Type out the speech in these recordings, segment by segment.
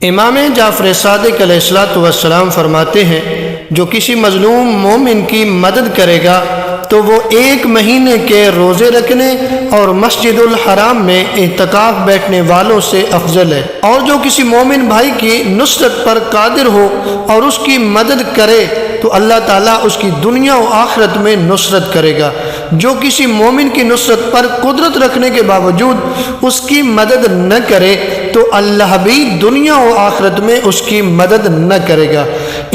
امام جعفر صادق علیہ الصلوۃ والسلام فرماتے ہیں جو کسی مظلوم مومن کی مدد کرے گا تو وہ 1 مہینے کے روزے رکھنے اور مسجد الحرام میں اعتکاف بیٹھنے والوں سے افضل ہے۔ اور جو کسی مومن بھائی کی نصرت پر قادر ہو اور اس کی مدد کرے تو اللہ تعالیٰ اس کی دنیا و آخرت میں نصرت کرے گا۔ جو کسی مومن کی نصرت پر قدرت رکھنے کے باوجود اس کی مدد نہ کرے تو اللہ بھی دنیا و آخرت میں اس کی مدد نہ کرے گا۔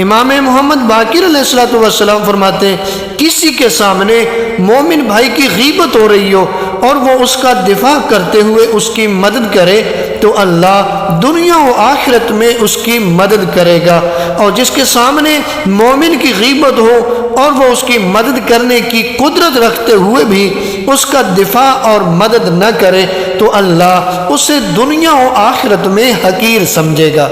امام محمد باقر علیہ الصلوۃ والسلام فرماتے ہیں کسی کے سامنے مومن بھائی کی غیبت ہو رہی ہو اور وہ اس کا دفاع کرتے ہوئے اس کی مدد کرے تو اللہ دنیا و آخرت میں اس کی مدد کرے گا، اور جس کے سامنے مومن کی غیبت ہو اور وہ اس کی مدد کرنے کی قدرت رکھتے ہوئے بھی اس کا دفاع اور مدد نہ کرے تو اللہ اسے دنیا و آخرت میں حقیر سمجھے گا۔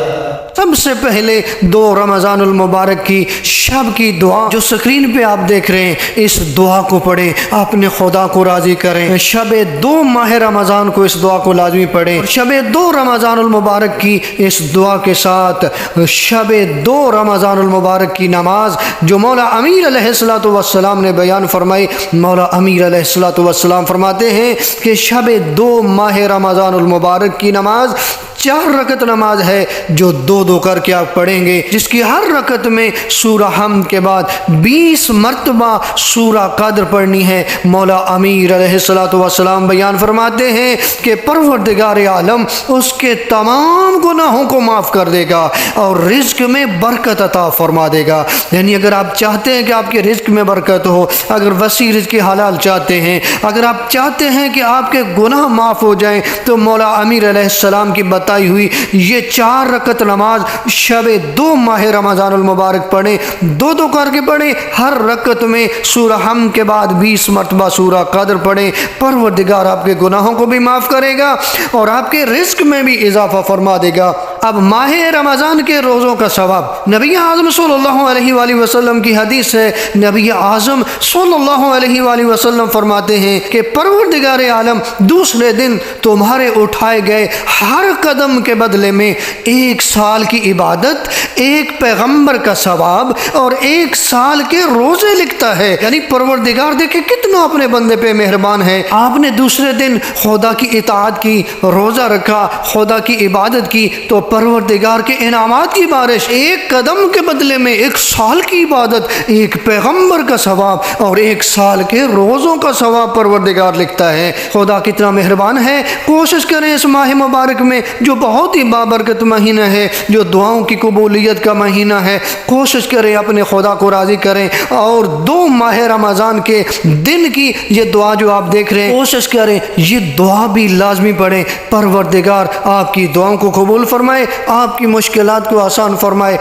سب سے پہلے 2 رمضان المبارک کی شب کی دعا جو سکرین پہ آپ دیکھ رہے ہیں، اس دعا کو پڑھیں، اپنے خدا کو راضی کریں۔ شب 2 ماہ رمضان کو اس دعا کو لازمی پڑھیں۔ شب 2 رمضان المبارک کی اس دعا کے ساتھ شب 2 رمضان المبارک کی نماز جو مولا امیر علیہ الصلوۃ والسلام نے بیان فرمائی، مولا امیر علیہ الصلوۃ والسلام فرماتے ہیں کہ شب 2 ماہ رمضان المبارک کی نماز 4 رکعت نماز ہے جو 2 کر کے آپ پڑھیں گے، جس کی ہر رکعت میں سورہ حمد کے بعد 20 مرتبہ سورہ قدر پڑھنی ہے۔ مولا امیر علیہ الصلوۃ والسلام بیان فرماتے ہیں کہ پروردگار عالم اس کے تمام گناہوں کو معاف کر دے گا اور رزق میں برکت عطا فرما دے گا۔ یعنی اگر آپ چاہتے ہیں کہ آپ کے رزق میں برکت ہو، اگر وسیع رزق حلال چاہتے ہیں، اگر آپ چاہتے ہیں کہ آپ کے گناہ معاف ہو جائیں تو مولا امیر علیہ السلام کی بتائی ہوئی یہ 4 رکعت نماز شب 2 ماہ رمضان المبارک پڑھیں، 2 کر کے پڑھیں، ہر رکعت میں سورہ حمد کے بعد 20 مرتبہ سورہ قدر پڑھیں۔ پروردگار آپ کے گناہوں کو بھی معاف کرے گا اور آپ کے رزق میں بھی اضافہ فرما دے گا۔ اب ماہ رمضان کے روزوں کا ثواب، نبی اعظم صلی اللہ علیہ وآلہ وسلم کی حدیث ہے، نبی اعظم صلی اللہ علیہ وآلہ وسلم فرماتے ہیں کہ پروردگار عالم دوسرے دن تمہارے اٹھائے گئے ہر قدم کے بدلے میں 1 سال کی عبادت، 1 پیغمبر کا ثواب اور 1 سال کے روزے لکھتا ہے۔ یعنی پروردگار دیکھیں کتنا اپنے بندے پہ مہربان ہے۔ آپ نے دوسرے دن خدا کی اطاعت کی، روزہ رکھا، خدا کی عبادت کی تو پروردگار کے انعامات کی بارش، 1 قدم کے بدلے میں 1 سال کی عبادت، 1 پیغمبر کا ثواب اور 1 سال کے روزوں کا ثواب پروردگار لکھتا ہے۔ خدا کتنا مہربان ہے۔ کوشش کریں اس ماہ مبارک میں جو بہت ہی بابرکت مہینہ ہے، جو دعاؤں کی قبولیت کا مہینہ ہے، کوشش کریں اپنے خدا کو راضی کریں اور 2 ماہ رمضان کے دن کی یہ دعا جو آپ دیکھ رہے ہیں، کوشش کریں یہ دعا بھی لازمی پڑھیں۔ پروردگار آپ کی دعاؤں کو قبول فرمائے، آپ کی مشکلات کو آسان فرمائے۔